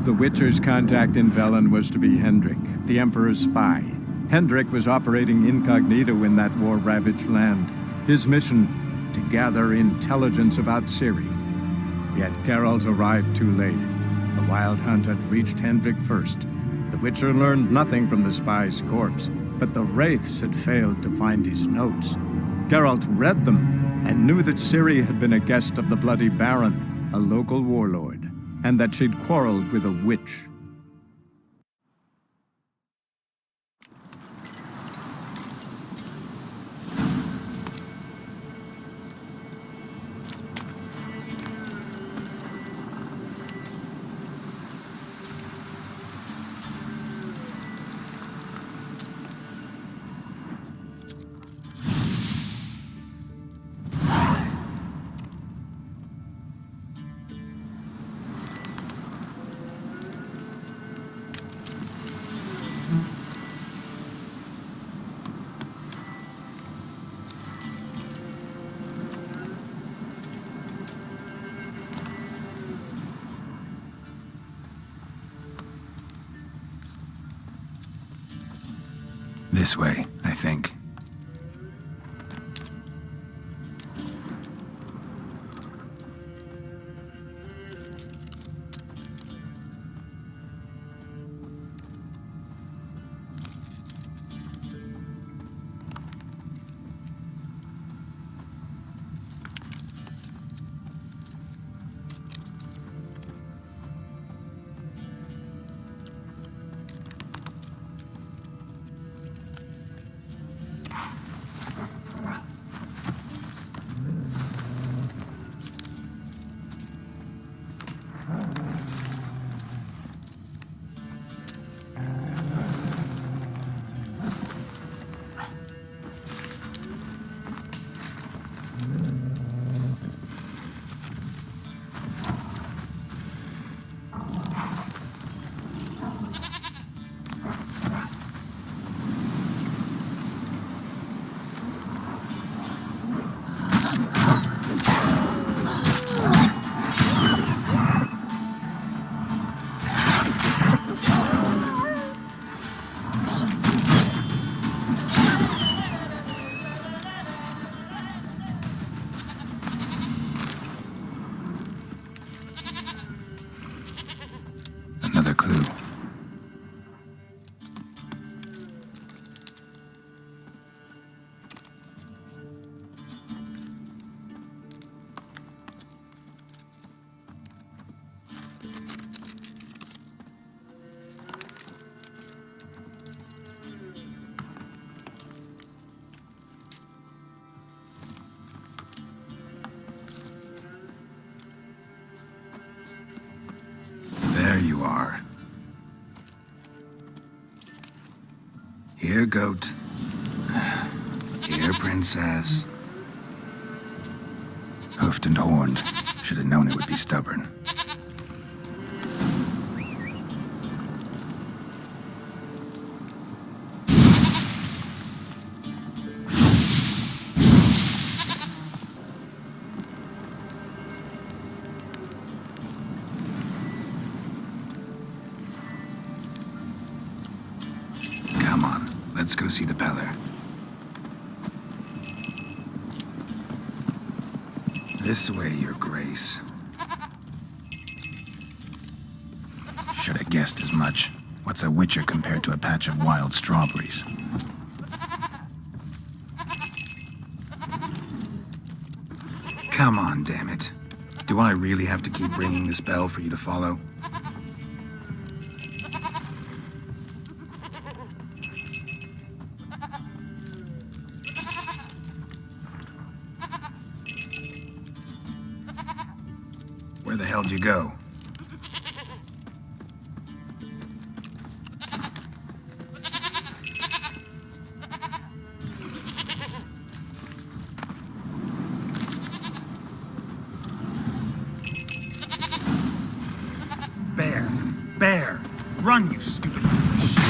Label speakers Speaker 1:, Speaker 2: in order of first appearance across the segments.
Speaker 1: The Witcher's contact in Velen was to be Hendrik, the Emperor's spy. Hendrik was operating incognito in that war-ravaged land. His mission, to gather intelligence about Ciri. Yet Geralt arrived too late. The Wild Hunt had reached Hendrik first. The Witcher learned nothing from the spy's corpse, but the Wraiths had failed to find his notes. Geralt read them and knew that Ciri had been a guest of the Bloody Baron, a local warlord, and that she'd quarreled with a witch.
Speaker 2: This way, I think. Another clue. There you are. Here, goat. Here, princess. Hoofed and horned. Should have known it would be stubborn. Come on, let's go see the Peller. This way, Your Grace. Should have guessed as much. What's a witcher compared to a patch of wild strawberries? Come on, damn it. Do I really have to keep ringing this bell for you to follow? Where the hell did you go? Bear! Run, you stupid piece of shit!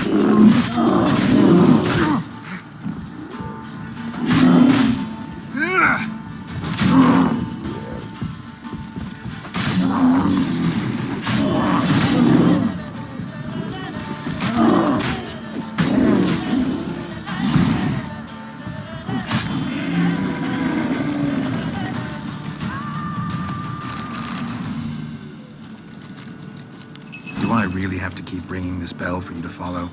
Speaker 2: really have to keep ringing this bell for you to follow?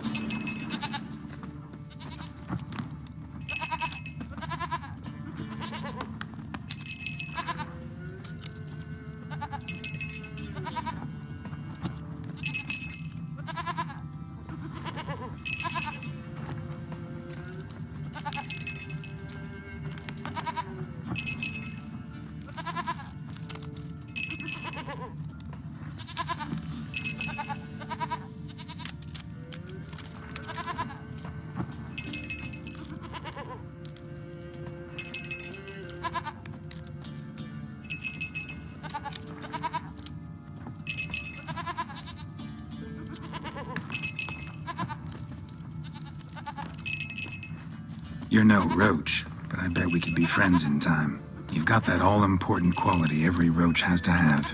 Speaker 2: You're no roach, but I bet we could be friends in time. You've got that all-important quality every roach has to have.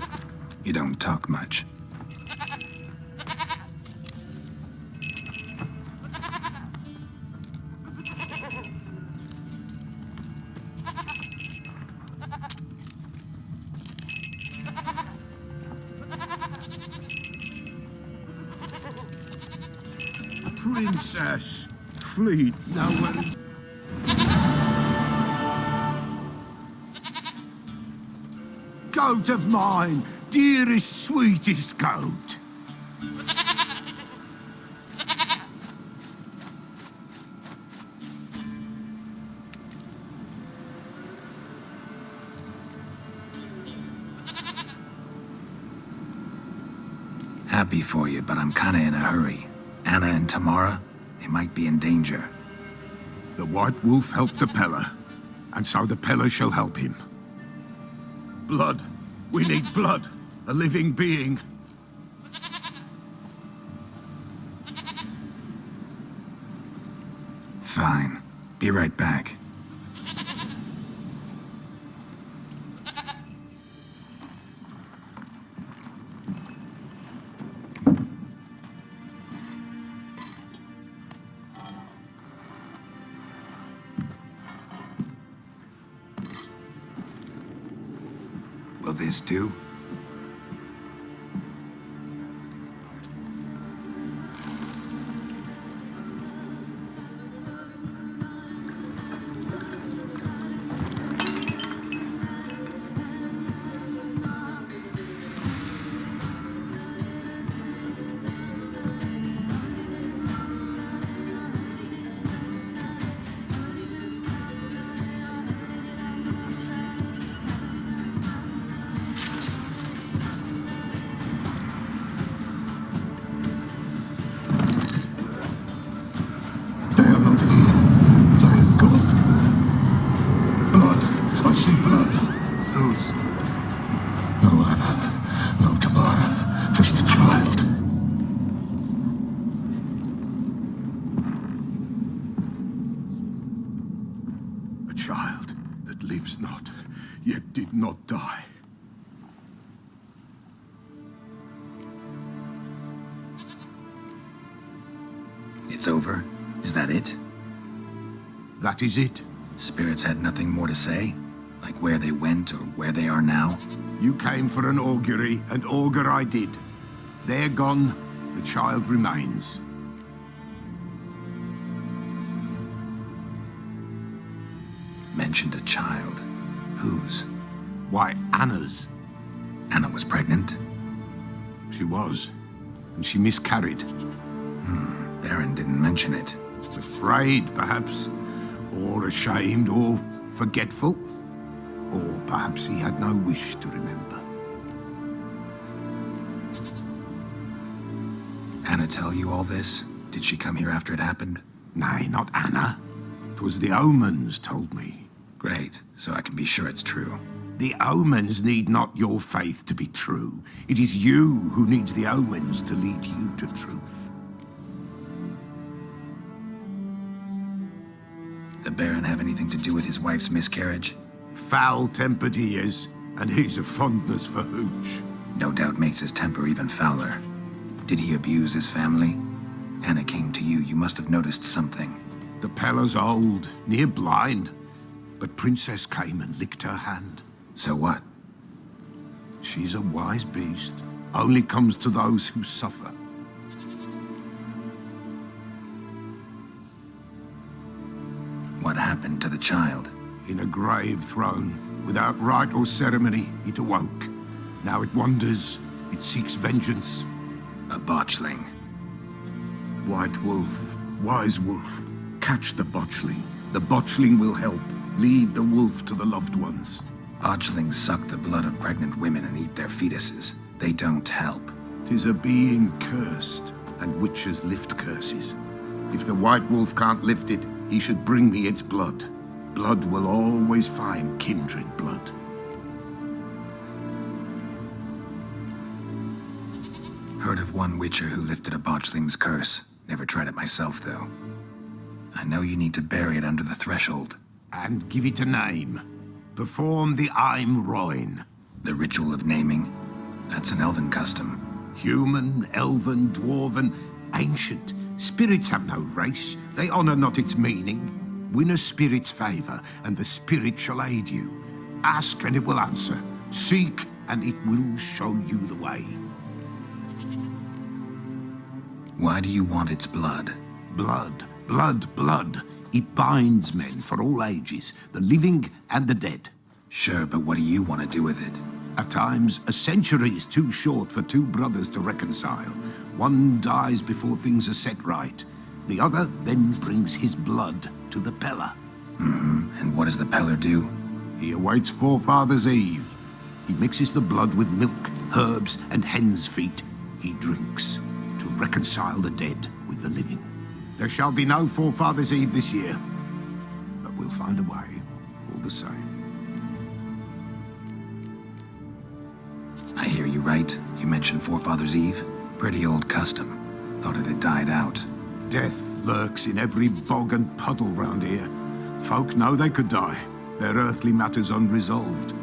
Speaker 2: You don't talk much.
Speaker 3: Princess, fleet nowhere. Goat of mine, dearest, sweetest goat.
Speaker 2: Happy for you, but I'm kinda in a hurry. Anna and Tamara, they might be in danger.
Speaker 3: The White Wolf helped the Peller, and so the Peller shall help him. Blood. We need blood. A living being.
Speaker 2: Fine. Be right back. Will this do?
Speaker 3: Yet did not die.
Speaker 2: It's over? Is that it?
Speaker 3: That is it.
Speaker 2: Spirits had nothing more to say? Like where they went or where they are now?
Speaker 3: You came for an augury, and augur I did. They're gone, the child remains.
Speaker 2: Mentioned a child. Whose?
Speaker 3: Why, Anna's.
Speaker 2: Anna was pregnant?
Speaker 3: She was, and she miscarried.
Speaker 2: Baron didn't mention it.
Speaker 3: Afraid, perhaps, or ashamed, or forgetful. Or perhaps he had no wish to remember.
Speaker 2: Anna tell you all this? Did she come here after it happened?
Speaker 3: Nay, not Anna. 'Twas the omens told me.
Speaker 2: Great, so I can be sure it's true.
Speaker 3: The omens need not your faith to be true. It is you who needs the omens to lead you to truth.
Speaker 2: The Baron have anything to do with his wife's miscarriage?
Speaker 3: Foul-tempered he is, and he's a fondness for hooch.
Speaker 2: No doubt makes his temper even fouler. Did he abuse his family? Anna came to you, you must have noticed something.
Speaker 3: The Peller's old, near blind, but Princess came and licked her hand.
Speaker 2: So what?
Speaker 3: She's a wise beast. Only comes to those who suffer.
Speaker 2: child?
Speaker 3: In a grave thrown, without rite or ceremony, it awoke. Now it wanders, it seeks vengeance.
Speaker 2: A botchling.
Speaker 3: White wolf, wise wolf, catch the botchling. The botchling will help, lead the wolf to the loved ones.
Speaker 2: Botchlings suck the blood of pregnant women and eat their fetuses. They don't help.
Speaker 3: 'Tis a being cursed, and witches lift curses. If the white wolf can't lift it, he should bring me its blood. Blood will always find kindred blood.
Speaker 2: Heard of one witcher who lifted a botchling's curse. Never tried it myself, though. I know you need to bury it under the threshold.
Speaker 3: And give it a name. Perform the Aim Roin.
Speaker 2: The ritual of naming. That's an elven custom.
Speaker 3: Human, elven, dwarven, ancient. Spirits have no race. They honor not its meaning. Win a spirit's favor, and the spirit shall aid you. Ask, and it will answer. Seek, and it will show you the way.
Speaker 2: Why do you want its blood?
Speaker 3: Blood, blood, blood. It binds men for all ages, the living and the dead.
Speaker 2: Sure, but what do you want to do with it?
Speaker 3: At times, a century is too short for two brothers to reconcile. One dies before things are set right. The other then brings his blood to the Peller.
Speaker 2: And what does the Peller do?
Speaker 3: He awaits Forefather's Eve. He mixes the blood with milk, herbs, and hen's feet. He drinks to reconcile the dead with the living. There shall be no Forefather's Eve this year, but we'll find a way, all the same.
Speaker 2: I hear you right. You mentioned Forefather's Eve. Pretty old custom. Thought it had died out.
Speaker 3: Death lurks in every bog and puddle round here. Folk know they could die, their earthly matters unresolved.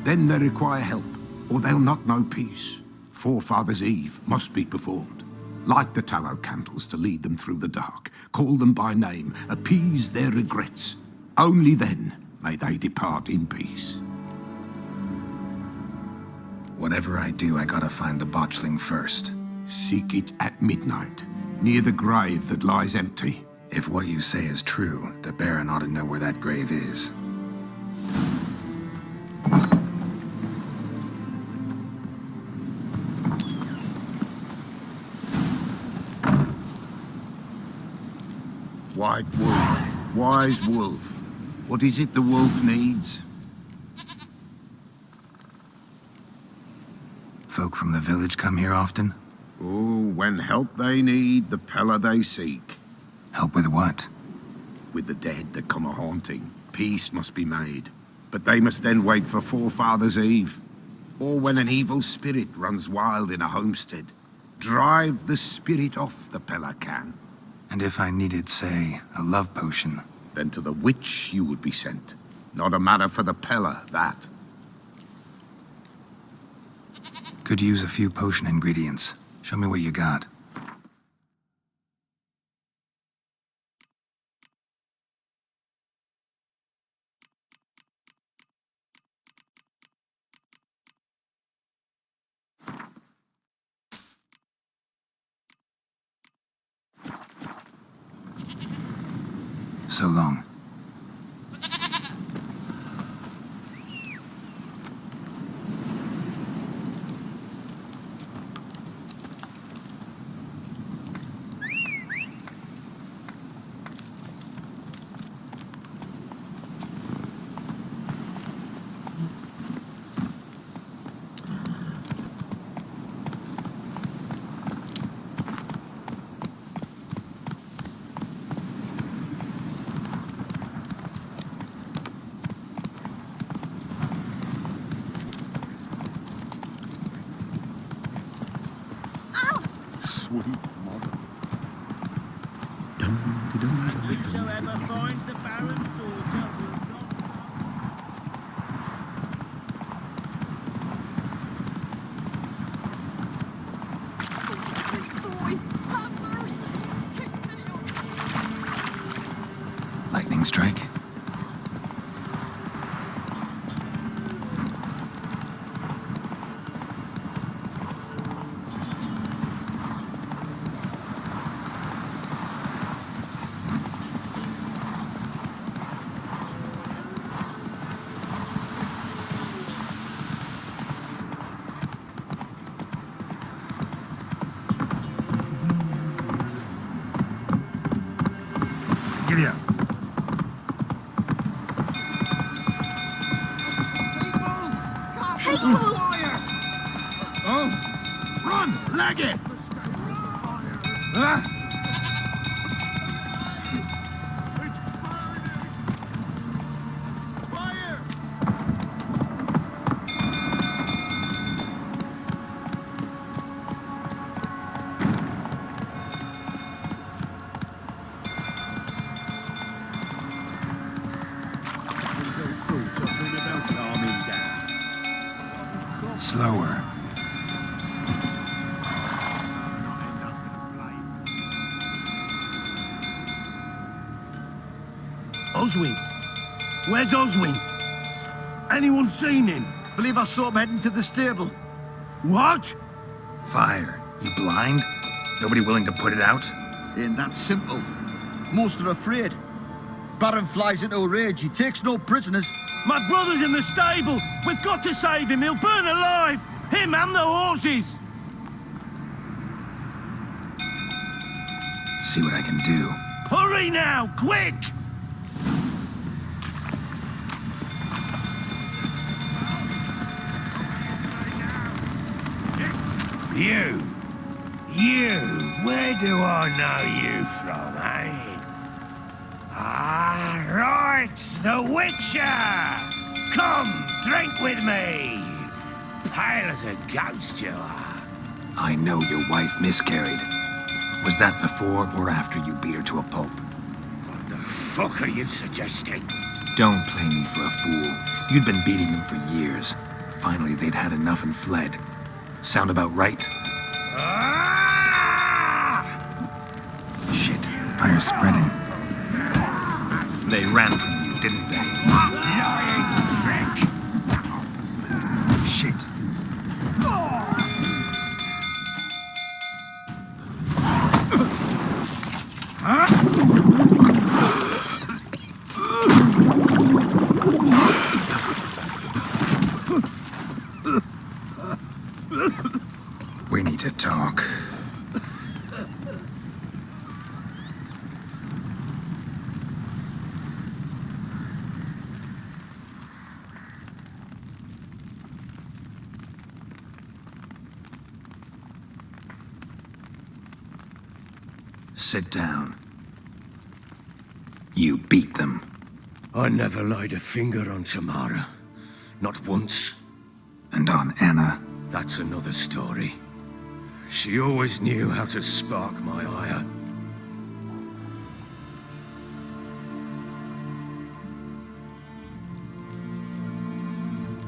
Speaker 3: Then they require help, or they'll not know peace. Forefather's Eve must be performed. Light the tallow candles to lead them through the dark. Call them by name, appease their regrets. Only then may they depart in peace.
Speaker 2: Whatever I do, I gotta find the botchling first.
Speaker 3: Seek it at midnight, near the grave that lies empty.
Speaker 2: If what you say is true, the Baron ought to know where that grave is.
Speaker 3: White wolf, wise wolf. What is it the wolf needs?
Speaker 2: Folk from the village come here often?
Speaker 3: Oh, when help they need, the Peller they seek.
Speaker 2: Help with what?
Speaker 3: With the dead that come a-haunting, peace must be made. But they must then wait for Forefather's Eve. Or when an evil spirit runs wild in a homestead. Drive the spirit off, the Peller can.
Speaker 2: And if I needed, say, a love potion?
Speaker 3: Then to the witch you would be sent. Not a matter for the Peller, that.
Speaker 2: Could use a few potion ingredients. Show me what you got. So long.
Speaker 3: Sweet mother.
Speaker 4: Whosoever finds the Baron's daughter will not...
Speaker 5: Sweet boy, have mercy. Take pity on me.
Speaker 2: Lightning strike? Giddy up.
Speaker 5: People!
Speaker 3: Oh! Run! Leg it! Ah!
Speaker 2: Slower.
Speaker 6: Oswin? Where's Oswin? Anyone seen him?
Speaker 7: Believe I saw him heading to the stable.
Speaker 6: What?
Speaker 2: Fire. You blind? Nobody willing to put it out?
Speaker 7: Ain't that simple. Most are afraid. Baron flies into a rage. He takes no prisoners.
Speaker 6: My brother's in the stable. We've got to save him. He'll burn alive. Him and the horses.
Speaker 2: See what I can do.
Speaker 6: Hurry now, quick! You, where do I know you from, eh? Ah, right, the Witcher! Come, drink with me! Pale as a ghost you are.
Speaker 2: I know your wife miscarried. Was that before or after you beat her to a pulp?
Speaker 6: What the fuck are you suggesting?
Speaker 2: Don't play me for a fool. You'd been beating them for years. Finally, they'd had enough and fled. Sound about right?
Speaker 6: Ah!
Speaker 2: Shit, fire's spreading. They ran from you, didn't they?
Speaker 6: Lying prick!
Speaker 2: Shit. We need to talk. Sit down. You beat them.
Speaker 6: I never laid a finger on Tamara. Not once.
Speaker 2: And on Anna.
Speaker 6: That's another story. She always knew how to spark my ire.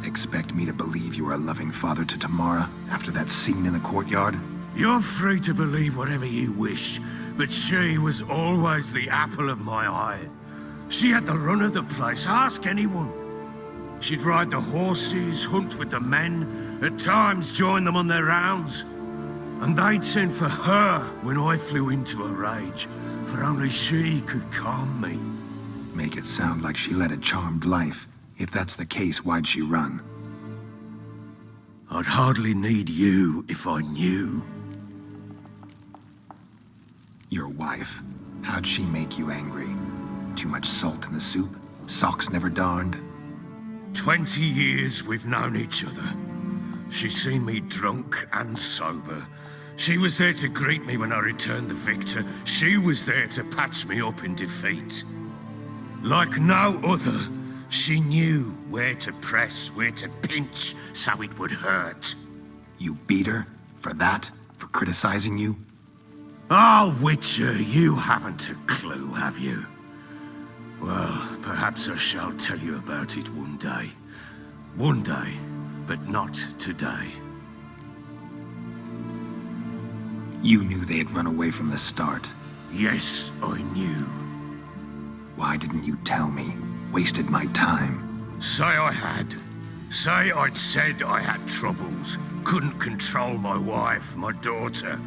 Speaker 2: Expect me to believe you were a loving father to Tamara after that scene in the courtyard?
Speaker 6: You're free to believe whatever you wish, but she was always the apple of my eye. She had the run of the place, ask anyone. She'd ride the horses, hunt with the men, at times join them on their rounds. And they'd send for her when I flew into a rage, for only she could calm me.
Speaker 2: Make it sound like she led a charmed life. If that's the case, why'd she run?
Speaker 6: I'd hardly need you if I knew.
Speaker 2: Your wife. How'd she make you angry? Too much salt in the soup? Socks never darned?
Speaker 6: 20 years we've known each other. She's seen me drunk and sober. She was there to greet me when I returned the victor. She was there to patch me up in defeat. Like no other, she knew where to press, where to pinch, so it would hurt.
Speaker 2: You beat her? For that? For criticizing you?
Speaker 6: Oh, Witcher, you haven't a clue, have you? Well, perhaps I shall tell you about it one day. One day, but not today.
Speaker 2: You knew they had run away from the start.
Speaker 6: Yes, I knew.
Speaker 2: Why didn't you tell me? Wasted my time.
Speaker 6: Say I had. Say I'd said I had troubles. Couldn't control my wife, my daughter.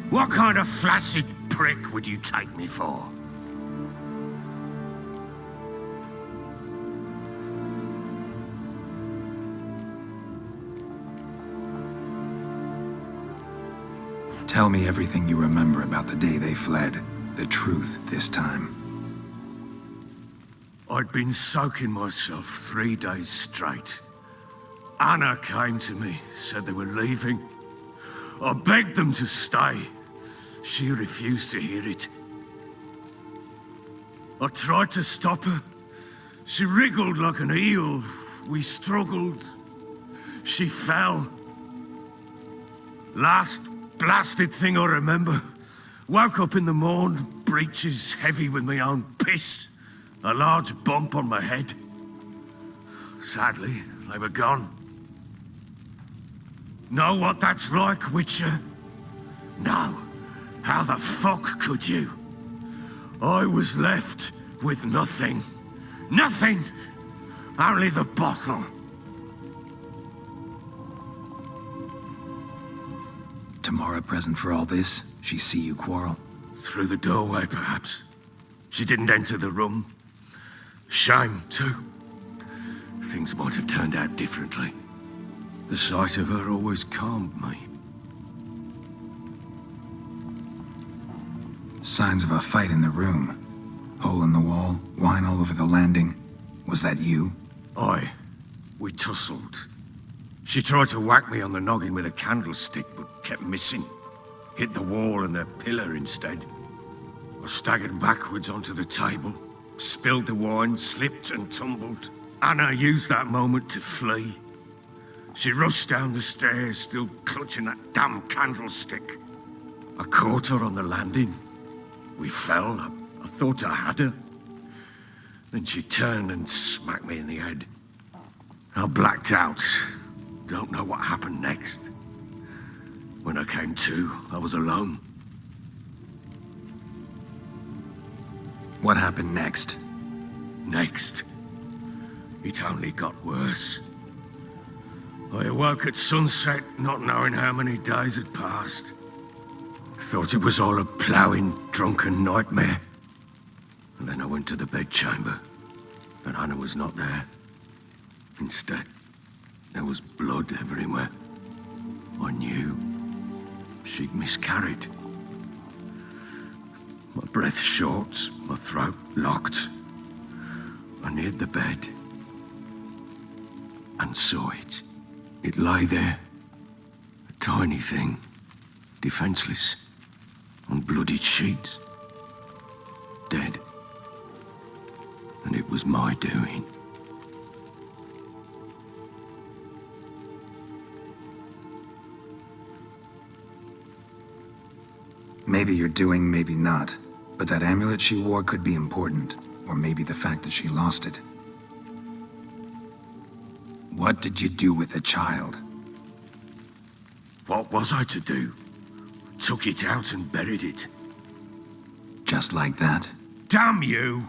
Speaker 6: What kind of flaccid prick would you take me for?
Speaker 2: Tell me everything you remember about the day they fled. The truth this time.
Speaker 6: I'd been soaking myself 3 days straight. Anna came to me, said they were leaving. I begged them to stay. She refused to hear it. I tried to stop her. She wriggled like an eel. We struggled. She fell. Last blasted thing I remember. Woke up in the morn, breeches heavy with my own piss. A large bump on my head. Sadly, they were gone. Know what that's like, Witcher? No. How the fuck could you? I was left with nothing. Nothing! Only the bottle.
Speaker 2: Tamara present for all this? She see you quarrel?
Speaker 6: Through the doorway, perhaps. She didn't enter the room. Shame, too. Things might have turned out differently. The sight of her always calmed me.
Speaker 2: Signs of a fight in the room. Hole in the wall, wine all over the landing. Was that you?
Speaker 6: Aye. We tussled. She tried to whack me on the noggin with a candlestick, but kept missing. Hit the wall and a pillar instead. I staggered backwards onto the table, spilled the wine, slipped and tumbled. Anna used that moment to flee. She rushed down the stairs, still clutching that damn candlestick. I caught her on the landing. We fell. I thought I had her. Then she turned and smacked me in the head. I blacked out. Don't know what happened next. When I came to, I was alone.
Speaker 2: What happened next?
Speaker 6: Next, it only got worse. I awoke at sunset, not knowing how many days had passed. Thought it was all a ploughing, drunken nightmare. And then I went to the bedchamber, but Anna was not there. Instead, there was blood everywhere. I knew she'd miscarried. My breath short, my throat locked. I neared the bed and saw it. It lay there, a tiny thing, defenseless, on bloodied sheets, dead. And it was my doing.
Speaker 2: Maybe you're doing, maybe not. But that amulet she wore could be important. Or maybe the fact that she lost it. What did you do with the child?
Speaker 6: What was I to do? Took it out and buried it.
Speaker 2: Just like that?
Speaker 6: Damn you!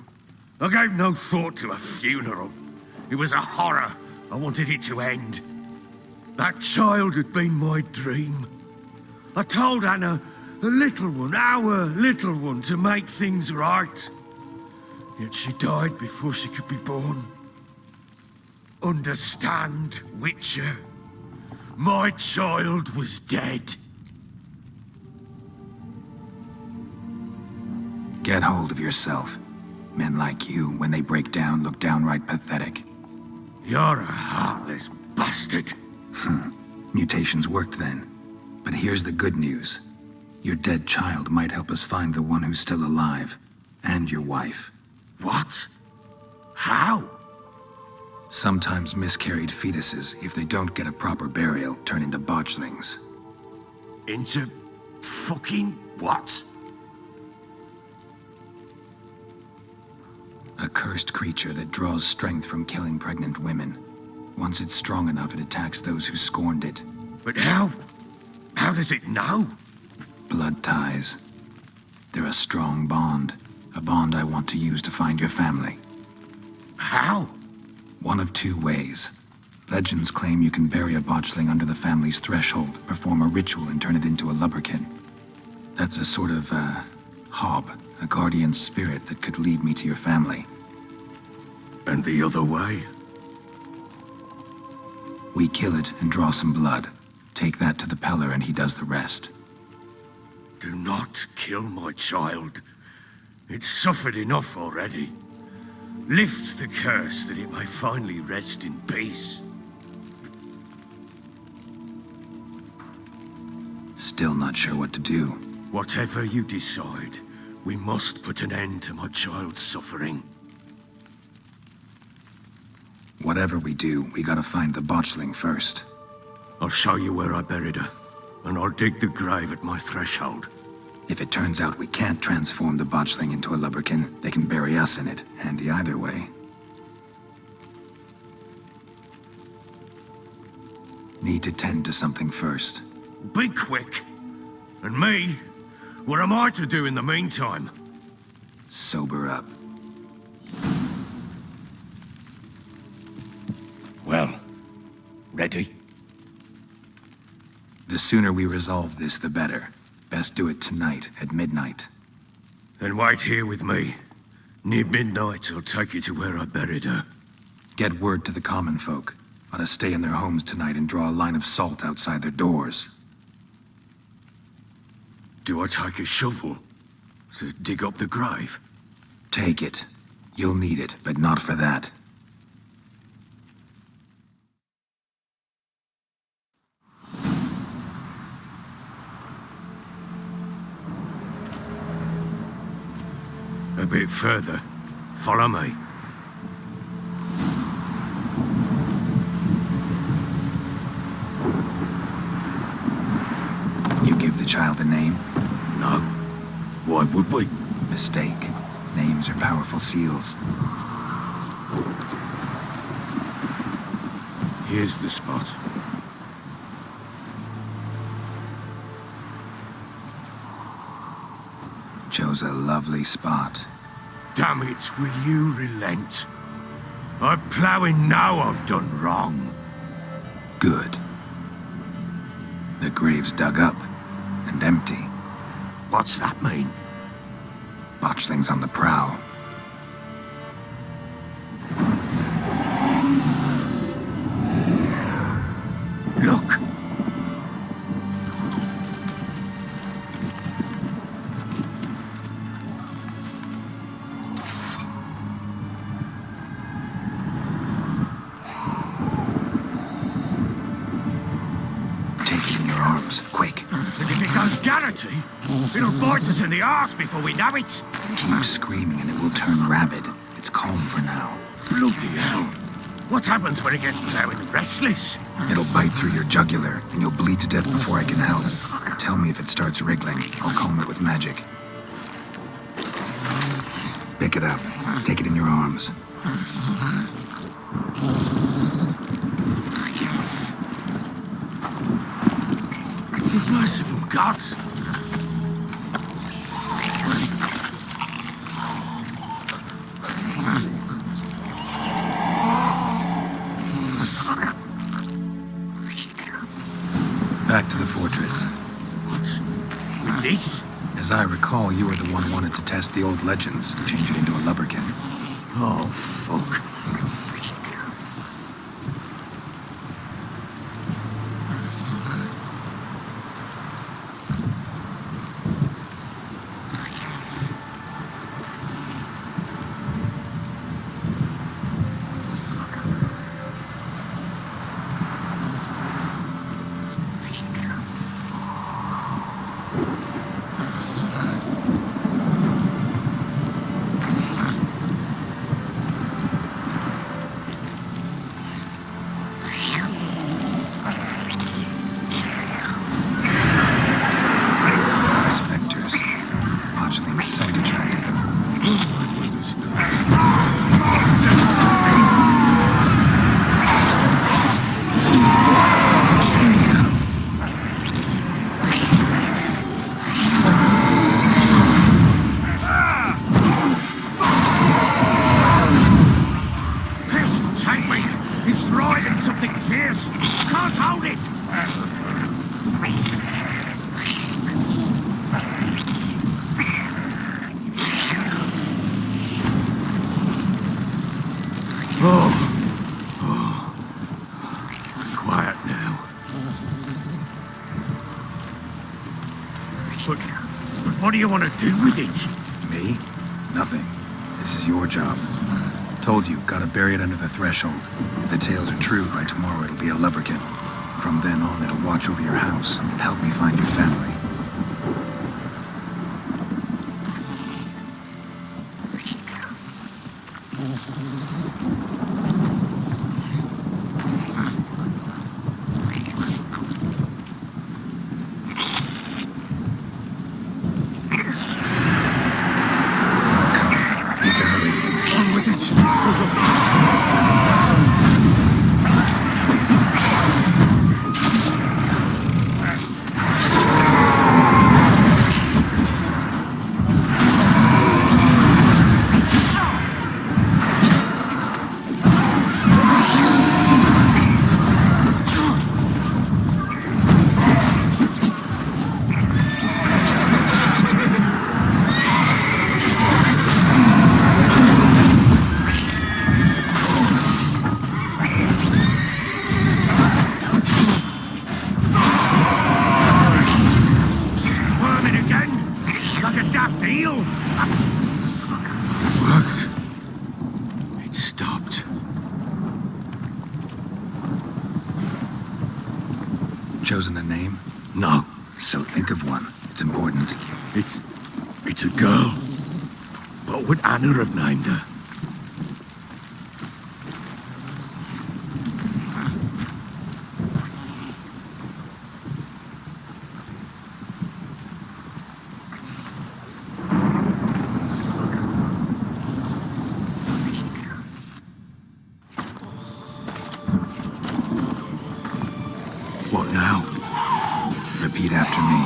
Speaker 6: I gave no thought to a funeral. It was a horror. I wanted it to end. That child had been my dream. I told Anna, the little one, our little one, to make things right. Yet she died before she could be born. Understand, Witcher? My child was dead.
Speaker 2: Get hold of yourself. Men like you, when they break down, look downright pathetic.
Speaker 6: You're a heartless bastard.
Speaker 2: Mutations worked then. But here's the good news. Your dead child might help us find the one who's still alive. And your wife.
Speaker 6: What? How?
Speaker 2: Sometimes miscarried fetuses, if they don't get a proper burial, turn into botchlings.
Speaker 6: Into fucking what?
Speaker 2: A cursed creature that draws strength from killing pregnant women. Once it's strong enough, it attacks those who scorned it.
Speaker 6: But how? How does it know?
Speaker 2: Blood ties. They're a strong bond. A bond I want to use to find your family.
Speaker 6: How?
Speaker 2: One of two ways. Legends claim you can bury a botchling under the family's threshold, perform a ritual, and turn it into a lubberkin. That's a sort of, hob, a guardian spirit that could lead me to your family.
Speaker 6: And the other way?
Speaker 2: We kill it and draw some blood. Take that to the Peller and he does the rest.
Speaker 6: Do not kill my child. It's suffered enough already. Lift the curse that it may finally rest in peace.
Speaker 2: Still not sure what to do.
Speaker 6: Whatever you decide, we must put an end to my child's suffering.
Speaker 2: Whatever we do, we gotta find the botchling first.
Speaker 6: I'll show you where I buried her, and I'll dig the grave at my threshold.
Speaker 2: If it turns out we can't transform the botchling into a lubberkin, they can bury us in it. Handy either way. Need to tend to something first.
Speaker 6: Be quick. And me? What am I to do in the meantime?
Speaker 2: Sober up.
Speaker 6: Well, ready?
Speaker 2: The sooner we resolve this, the better. Best do it tonight, at midnight.
Speaker 6: Then wait here with me. Near midnight, I'll take you to where I buried her.
Speaker 2: Get word to the common folk. Ought to stay in their homes tonight and draw a line of salt outside their doors.
Speaker 6: Do I take a shovel to dig up the grave?
Speaker 2: Take it. You'll need it, but not for that.
Speaker 6: A bit further. Follow me.
Speaker 2: You give the child a name?
Speaker 6: No. Why would we?
Speaker 2: Mistake. Names are powerful seals.
Speaker 6: Here's the spot.
Speaker 2: Chose a lovely spot.
Speaker 6: Damn it, will you relent? I'm ploughing now I've done wrong.
Speaker 2: Good. The grave's dug up and empty.
Speaker 6: What's that mean?
Speaker 2: Botchling's on the prowl.
Speaker 6: Look!
Speaker 2: Quick.
Speaker 6: And if it goes Garrity, it'll bite us in the arse before we know it.
Speaker 2: Keep screaming and it will turn rabid. It's calm for now.
Speaker 6: Bloody hell. What happens when it gets ploughing restless?
Speaker 2: It'll bite through your jugular and you'll bleed to death before I can help. Tell me if it starts wriggling. I'll calm it with magic. Pick it up. Take it in your arms.
Speaker 6: Merciful gods!
Speaker 2: Back to the fortress.
Speaker 6: What? With this?
Speaker 2: As I recall, you were the one who wanted to test the old legends and change it into a lubberkin.
Speaker 6: Oh, fuck. Quiet now. But what do you want to do with it?
Speaker 2: Me? Nothing. This is your job. Told you, gotta bury it under the threshold. If the tales are true, by tomorrow it'll be a lubberkin. From then on, it'll watch over your house and help me find your family. Need to hurry. On with it! It stopped. Chosen a name?
Speaker 6: No.
Speaker 2: So think of one. It's important.
Speaker 6: It's a girl. What would Anna have named her? What now?
Speaker 2: Repeat after me.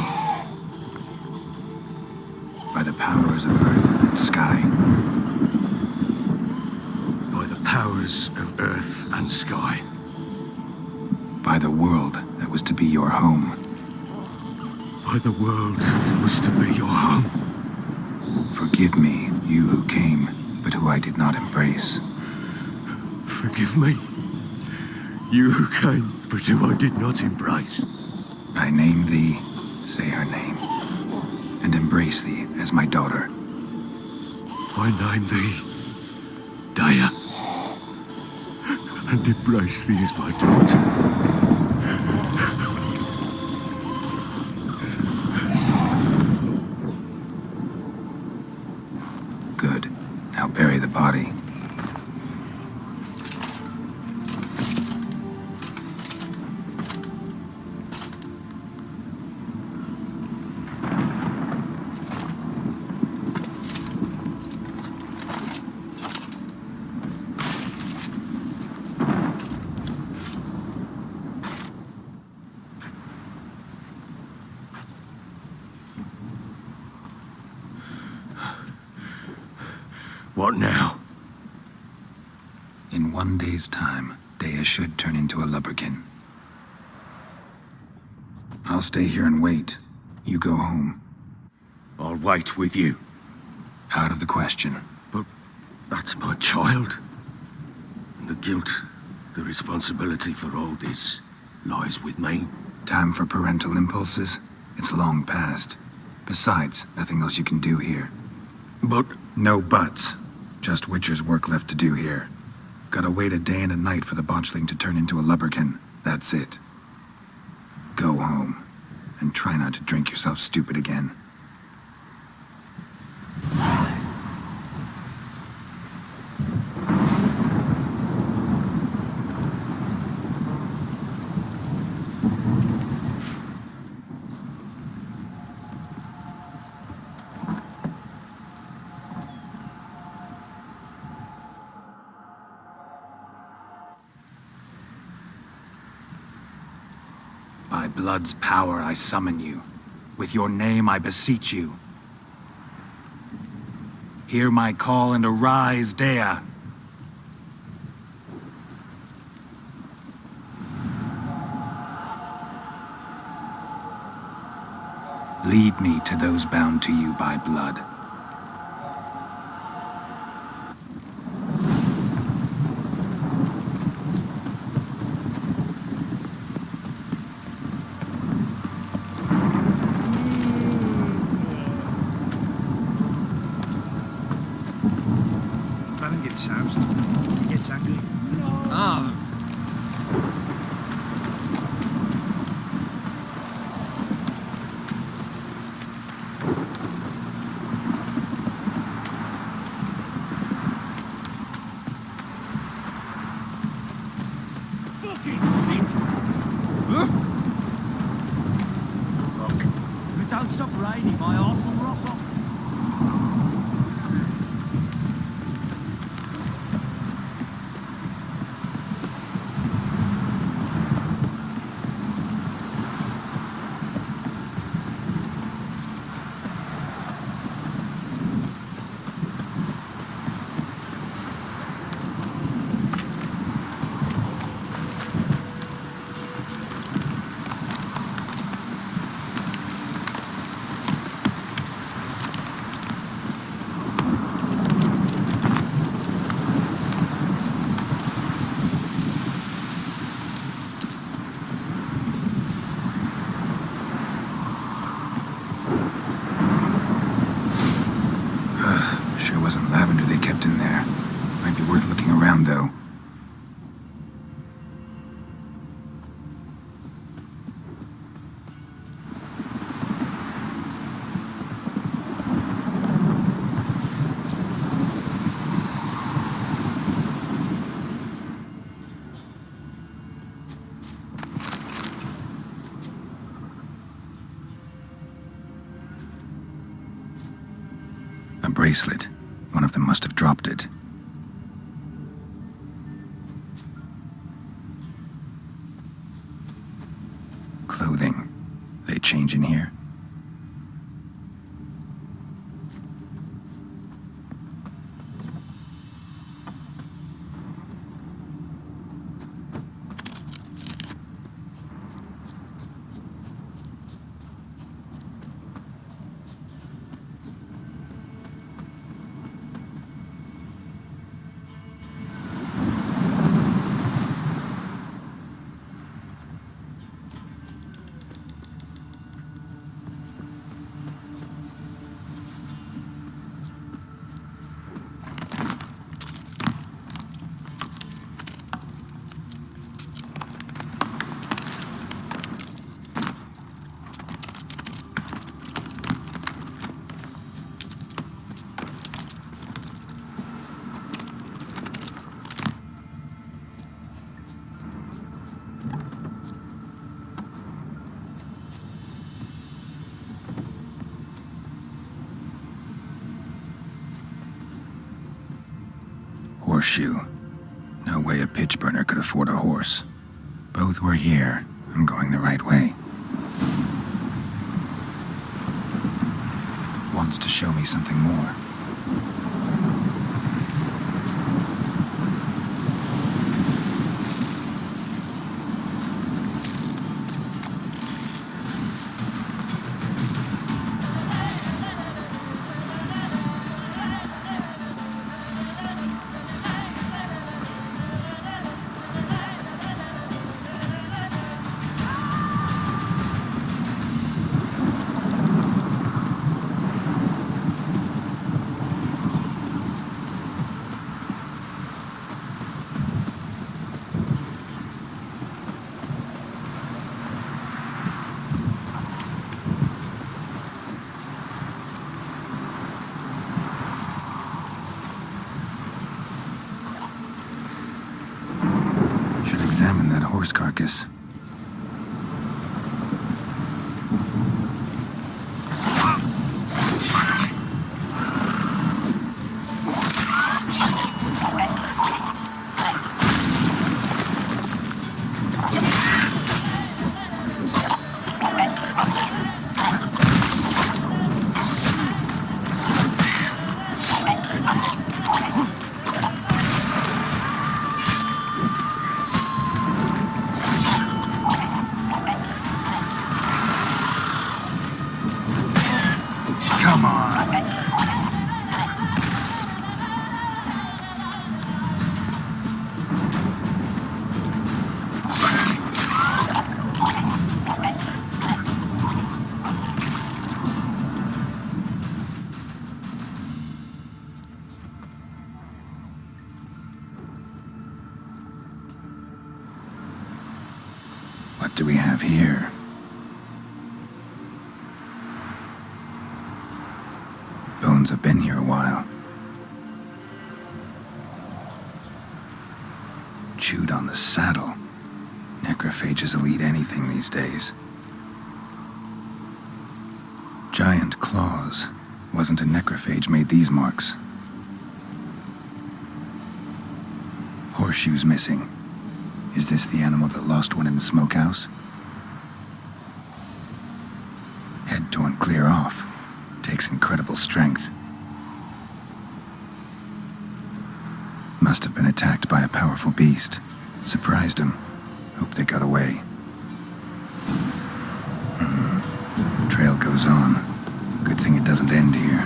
Speaker 2: By the powers of earth and sky.
Speaker 6: By the powers of earth and sky.
Speaker 2: By the world that was to be your home.
Speaker 6: By the world that was to be your home.
Speaker 2: Forgive me, you who came, but who I did not embrace.
Speaker 6: Forgive me. You who came, but who I did not embrace.
Speaker 2: I name thee, say her name, and embrace thee as my daughter.
Speaker 6: I name thee Daya, and embrace thee as my daughter.
Speaker 2: Good. Now bury the body.
Speaker 6: What now?
Speaker 2: In 1 day's time, Daya should turn into a lubberkin. I'll stay here and wait. You go home.
Speaker 6: I'll wait with you.
Speaker 2: Out of the question.
Speaker 6: But that's my child. And the guilt, the responsibility for all this lies with me.
Speaker 2: Time for parental impulses? It's long past. Besides, nothing else you can do here.
Speaker 6: But
Speaker 2: No buts. Just Witcher's work left to do here. Gotta wait a day and a night for the botchling to turn into a lubberkin. That's it. Go home. And try not to drink yourself stupid again. By blood's power I summon you. With your name I beseech you. Hear my call and arise, Dea. Lead me to those bound to you by blood.
Speaker 3: I think it sounds.
Speaker 4: Fucking shit!
Speaker 7: Huh?
Speaker 4: Look, if it don't stop raining, my arse will rot off.
Speaker 2: Sure wasn't lavender they kept in there. Might be worth looking around, though. A bracelet. One of them must have dropped it. Clothing. They change in here? Horseshoe. No way a pitch burner could afford a horse. Both were here. I'm going the right way. Wants to show me something more. Examine that horse carcass. What do we have here? Bones have been here a while. Chewed on the saddle. necrophages will eat anything these days. Giant claws. Wasn't a necrophage made these marks. Horseshoes missing. Is this the animal that lost one in the smokehouse? Head torn clear off. Takes incredible strength. Must have been attacked by a powerful beast. Surprised him. Hope they got away. Trail goes on. Good thing it doesn't end here.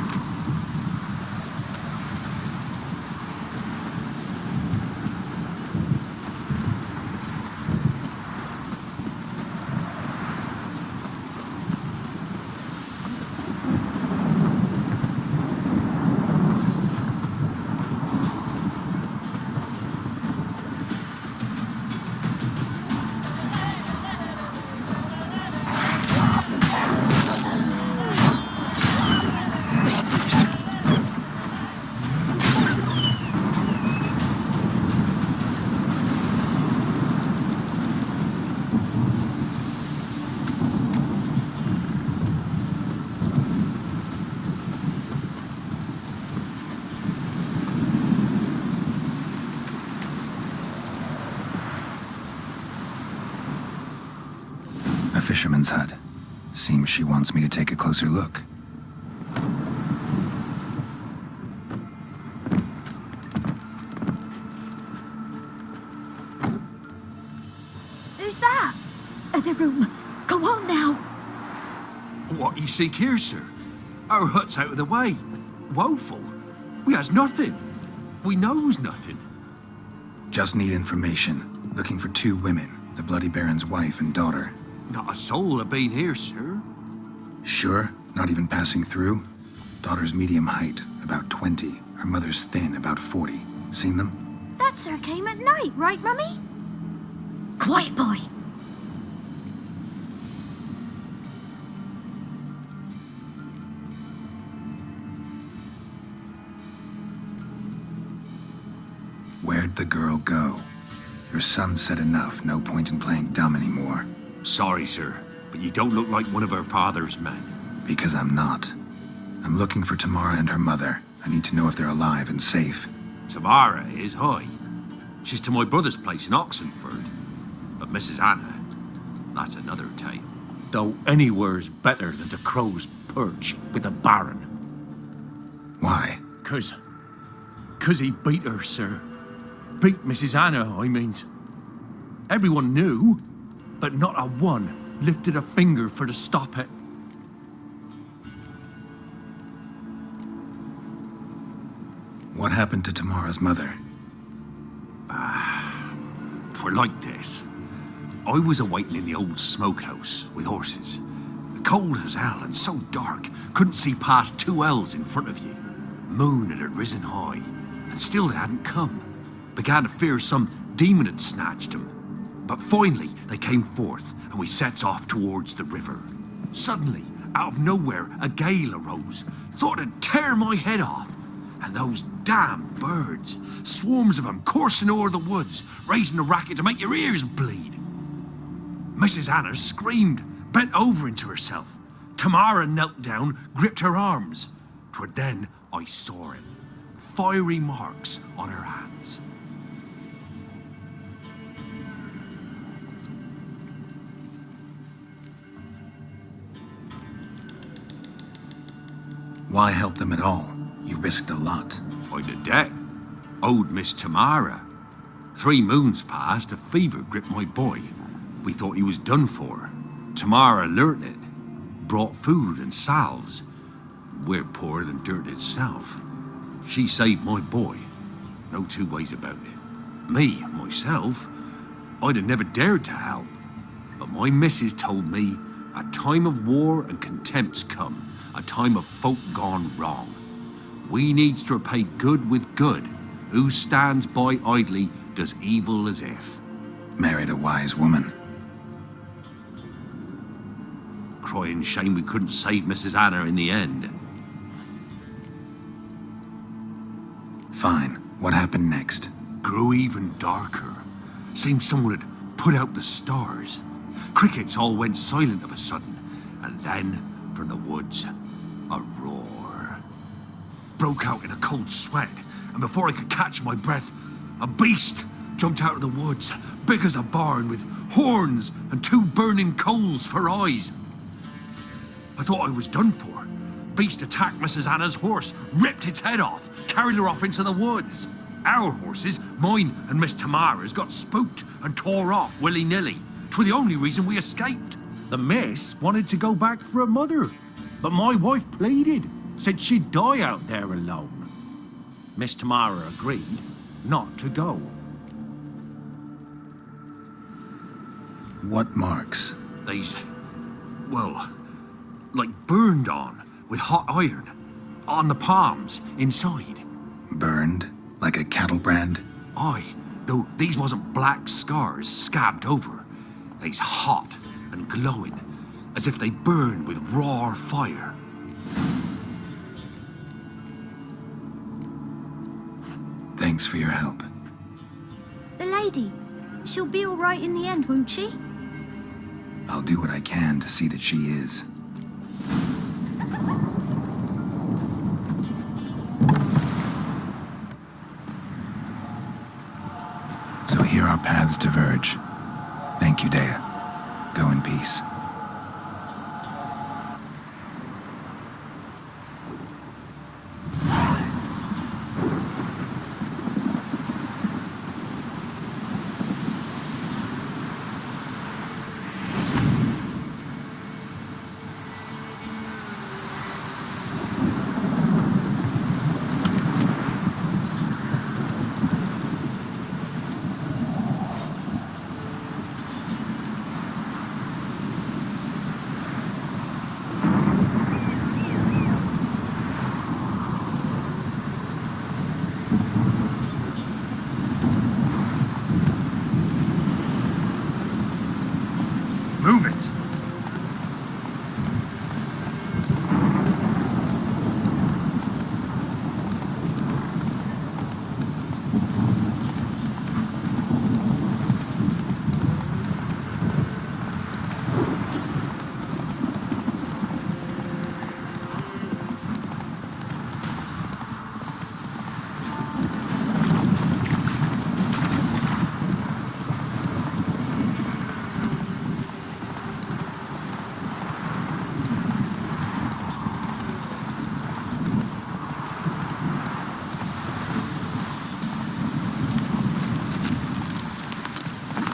Speaker 2: Fisherman's hut. Seems she wants me to take a closer look.
Speaker 5: Who's that? The room. Go on now.
Speaker 8: What you seek here, sir? Our hut's out of the way. Woeful. We has nothing. We knows nothing.
Speaker 2: Just need information. Looking for 2 women. The Bloody Baron's wife and daughter.
Speaker 8: Not a soul have been here, sir.
Speaker 2: Sure? Not even passing through? Daughter's medium height, about 20. Her mother's thin, about 40. Seen them?
Speaker 5: That sir came at night, right, Mummy? Quiet, boy.
Speaker 2: Where'd the girl go? Your son said enough. No point in playing dumb anymore.
Speaker 8: Sorry, sir, but you don't look like one of her father's men.
Speaker 2: Because I'm not. I'm looking for Tamara and her mother. I need to know if they're alive and safe.
Speaker 8: Tamara is, hi. She's to my brother's place in Oxenford. But Mrs. Anna, that's another tale. Though anywhere's better than the crow's perch with the Baron.
Speaker 2: Why?
Speaker 8: 'Cause he beat her, sir. Beat Mrs. Anna, I means. Everyone knew, but not a one lifted a finger for to stop it.
Speaker 2: What happened to Tamara's mother?
Speaker 8: Twere like this. I was a-waiting in the old smokehouse with horses. Cold as hell and so dark, couldn't see past 2 ells in front of you. Moon had risen high, and still they hadn't come. Began to fear some demon had snatched them. But finally, they came forth, and we sets off towards the river. Suddenly, out of nowhere, a gale arose. Thought it'd tear my head off. And those damn birds, swarms of them coursing o'er the woods, raising a racket to make your ears bleed. Mrs. Anna screamed, bent over into herself. Tamara knelt down, gripped her arms. 'Twere then I saw it. Fiery marks on her hands.
Speaker 2: Why help them at all? You risked a lot.
Speaker 8: I'd a debt. Owed Miss Tamara. 3 moons passed, a fever gripped my boy. We thought he was done for. Tamara learnt it. Brought food and salves. We're poorer than dirt itself. She saved my boy. No 2 ways about it. Me, myself, I'd have never dared to help. But my missus told me a time of war and contempt's come. A time of folk gone wrong. We needs to repay good with good. Who stands by idly does evil as if.
Speaker 2: Married a wise woman.
Speaker 8: Crying shame we couldn't save Mrs. Anna in the end.
Speaker 2: Fine. What happened next?
Speaker 8: Grew even darker. Seemed someone had put out the stars. Crickets all went silent of a sudden, and then, from the woods, a roar. Broke out in a cold sweat, and before I could catch my breath, a beast jumped out of the woods, big as a barn, with horns and 2 burning coals for eyes. I thought I was done for. Beast attacked Mrs. Anna's horse, ripped its head off, carried her off into the woods. Our horses, mine and Miss Tamara's, got spooked and tore off willy-nilly. 'Twere the only reason we escaped.
Speaker 9: The miss wanted to go back for her mother, but my wife pleaded, said she'd die out there alone. Miss Tamara agreed not to go.
Speaker 2: What marks?
Speaker 8: They's, well, like burned on with hot iron. On the palms, inside.
Speaker 2: Burned? Like a cattle brand?
Speaker 8: Aye, though these wasn't black scars scabbed over. They's hot and glowing, as if they burned with raw fire.
Speaker 2: Thanks for your help.
Speaker 5: The lady, she'll be all right in the end, won't she?
Speaker 2: I'll do what I can to see that she is. So here our paths diverge. Thank you, Dea. Go in peace.
Speaker 8: Move it!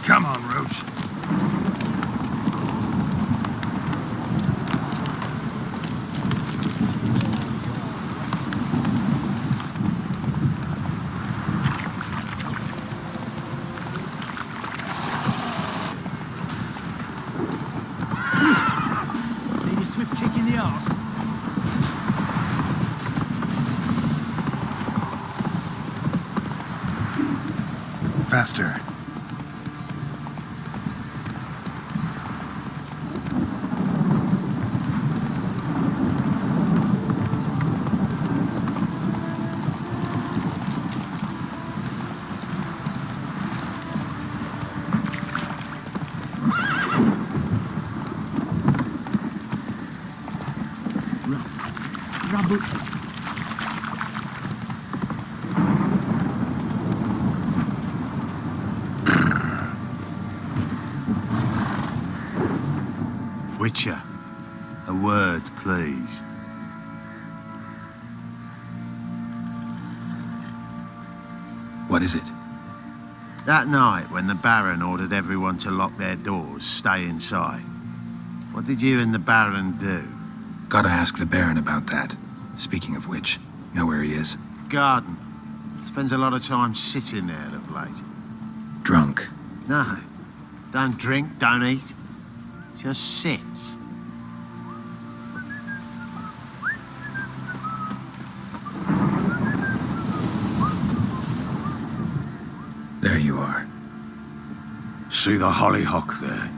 Speaker 3: Come on, Roach.
Speaker 9: Need a swift kick in the arse.
Speaker 2: Faster.
Speaker 9: Rubble.
Speaker 6: Witcher, a word, please.
Speaker 2: What is it?
Speaker 6: That night when the Baron ordered everyone to lock their doors, stay inside, what did you and the Baron do?
Speaker 2: Gotta ask the Baron about that. Speaking of which, know where he is?
Speaker 6: Garden. Spends a lot of time sitting there of late.
Speaker 2: Drunk.
Speaker 6: No. Don't drink, don't eat. Just sits.
Speaker 2: There you are.
Speaker 6: See the hollyhock there?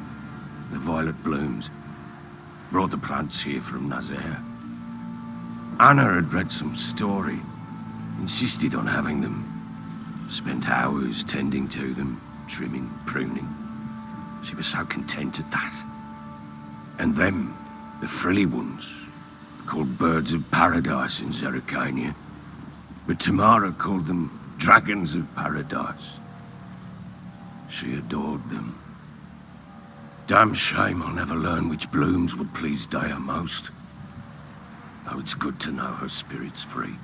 Speaker 6: The violet blooms. Brought the plants here from Nazaire. Anna had read some story. Insisted on having them. Spent hours tending to them, trimming, pruning. She was so content at that. And them, the frilly ones, called birds of paradise in Zerrikania. But Tamara called them dragons of paradise. She adored them. Damn shame I'll never learn which blooms would please Dea most. Though it's good to know her spirit's free.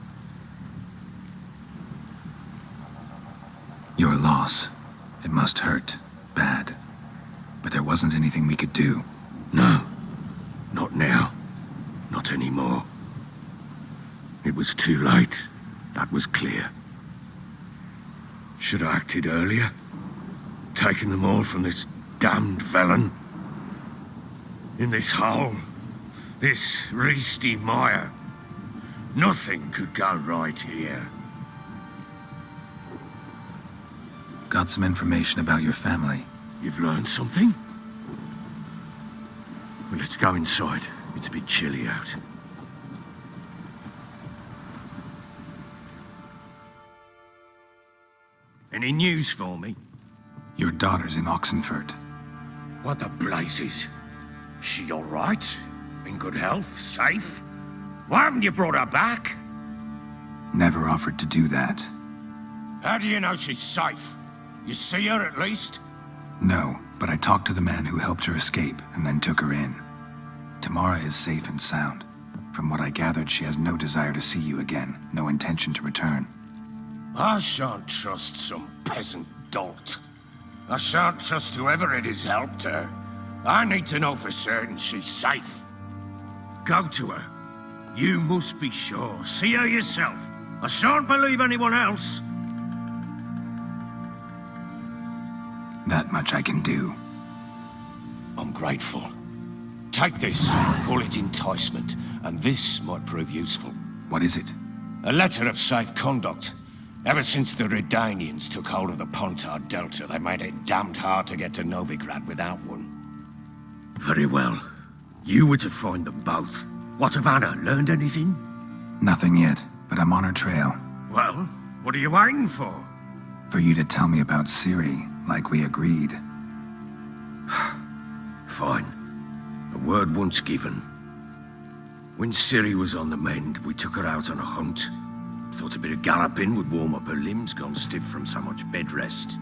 Speaker 2: Your loss. It must hurt. Bad. But there wasn't anything we could do.
Speaker 6: No. Not now. Not anymore. It was too late. That was clear. Should have acted earlier. Taken them all from this damned felon. In this hole. This reesty mire. Nothing could go right here.
Speaker 2: Got some information about your family.
Speaker 6: You've learned something? Well, let's go inside. It's a bit chilly out. Any news for me?
Speaker 2: Your daughter's in Oxenford.
Speaker 6: What the blazes? She all right? In good health? Safe? Why haven't you brought her back?
Speaker 2: Never offered to do that.
Speaker 6: How do you know she's safe? You see her at least?
Speaker 2: No, but I talked to the man who helped her escape and then took her in. Tamara is safe and sound. From what I gathered, she has no desire to see you again, no intention to return.
Speaker 6: I shan't trust some peasant dolt. I shan't trust whoever it is helped her. I need to know for certain she's safe. Go to her. You must be sure. See her yourself. I shan't believe anyone else.
Speaker 2: That much I can do.
Speaker 6: I'm grateful. Take this, call it enticement, and this might prove useful.
Speaker 2: What is it?
Speaker 6: A letter of safe conduct. Ever since the Redanians took hold of the Pontard Delta, they made it damned hard to get to Novigrad without one. Very well. You were to find them both. What of Anna? Learned anything?
Speaker 2: Nothing yet, but I'm on her trail.
Speaker 6: Well, what are you waiting for?
Speaker 2: For you to tell me about Ciri, like we agreed.
Speaker 6: Fine. A word once given. When Ciri was on the mend, we took her out on a hunt. Thought a bit of galloping would warm up her limbs, gone stiff from so much bed rest.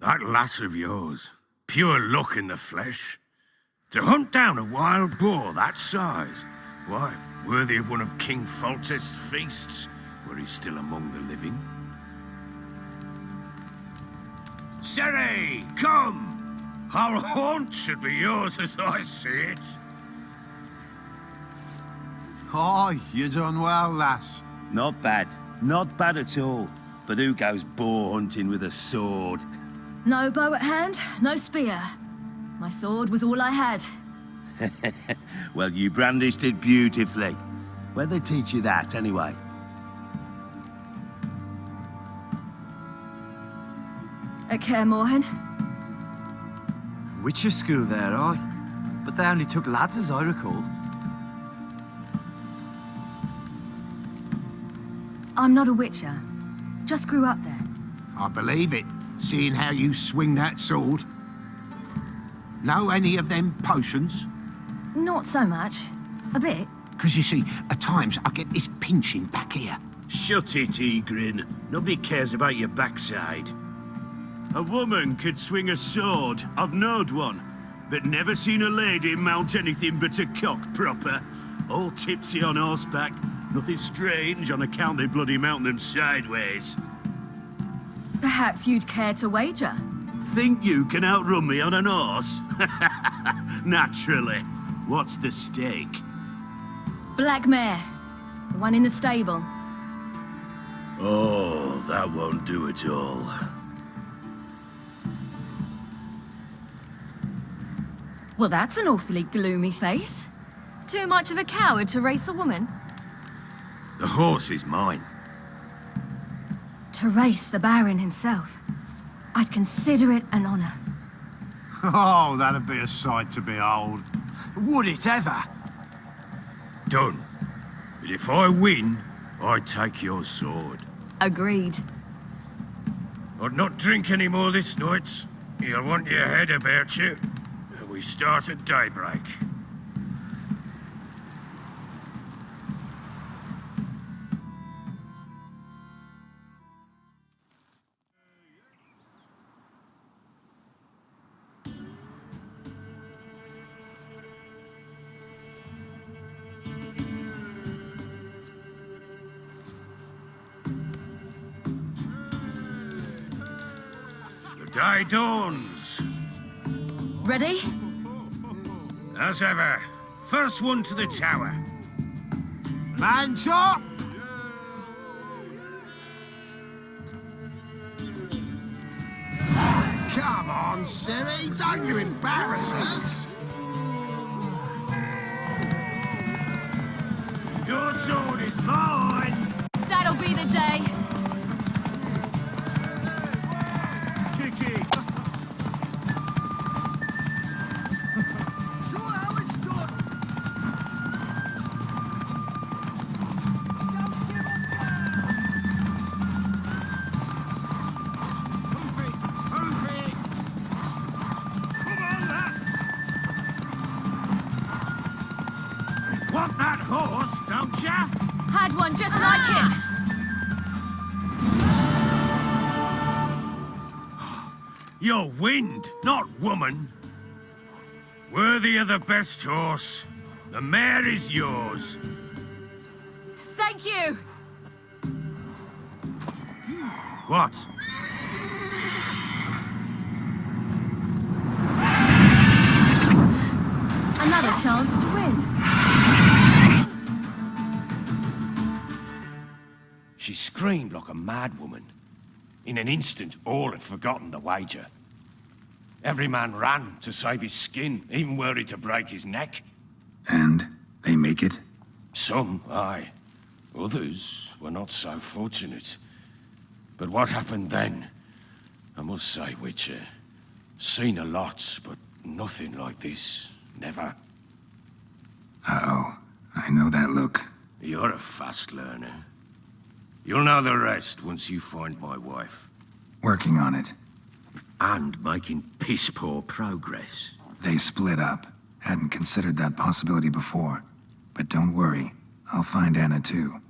Speaker 6: That lass of yours, pure luck in the flesh. To hunt down a wild boar that size, why, worthy of one of King Foltest's feasts, were he still among the living. Ciri, come! Our haunt should be yours as I see it.
Speaker 3: Aye, you done well, lass.
Speaker 4: Not bad. Not bad at all. But who goes boar hunting with a sword?
Speaker 5: No bow at hand, no spear. My sword was all I had.
Speaker 4: Well, you brandished it beautifully. Where'd they teach you that, anyway?
Speaker 5: At Kaer Morhen.
Speaker 10: Witcher school there, aye. But they only took lads, as I recall.
Speaker 5: I'm not a witcher. Just grew up there.
Speaker 3: I believe it, seeing how you swing that sword. Know any of them potions?
Speaker 5: Not so much. A bit.
Speaker 3: Because you see, at times I get this pinching back here.
Speaker 4: Shut it, Egrin. Nobody cares about your backside. A woman could swing a sword. I've knowed one. But never seen a lady mount anything but a cock proper. All tipsy on horseback. Nothing strange on account they bloody mount them sideways.
Speaker 5: Perhaps you'd care to wager?
Speaker 4: Think you can outrun me on an horse? Naturally. What's the stake?
Speaker 5: Black mare. The one in the stable.
Speaker 6: Oh, that won't do it all.
Speaker 5: Well, that's an awfully gloomy face. Too much of a coward to race a woman?
Speaker 6: The horse is mine.
Speaker 5: To race the Baron himself. I'd consider it an honor.
Speaker 3: Oh, that'd be a sight to behold.
Speaker 10: Would it ever?
Speaker 6: Done. But if I win, I take your sword.
Speaker 5: Agreed.
Speaker 6: I'd not drink any more this night. You'll want your head about you. We start at daybreak. Your day dawns.
Speaker 5: Ready?
Speaker 6: As ever, first one to the tower.
Speaker 3: Man chop! Come on, silly, don't you embarrass us!
Speaker 6: Your sword is mine!
Speaker 5: That'll be the day.
Speaker 6: Kick it!
Speaker 7: Show how it's done.
Speaker 3: Move it! Move it!
Speaker 6: Come on, lads! Want that horse, don't ya?
Speaker 5: Had one just like it.
Speaker 6: You're wind, not woman. Worthy of the best horse. The mare is yours.
Speaker 5: Thank you.
Speaker 6: What?
Speaker 5: Another chance to win.
Speaker 6: She screamed like a madwoman. In an instant, all had forgotten the wager. Every man ran to save his skin, even worried to break his neck.
Speaker 2: And they make it?
Speaker 6: Some, aye. Others were not so fortunate. But what happened then? I must say, Witcher, seen a lot, but nothing like this. Never.
Speaker 2: Uh-oh. I know that look.
Speaker 6: You're a fast learner. You'll know the rest once you find my wife.
Speaker 2: Working on it.
Speaker 8: And making piss-poor progress.
Speaker 2: They split up. Hadn't considered that possibility before. But don't worry. I'll find Anna too.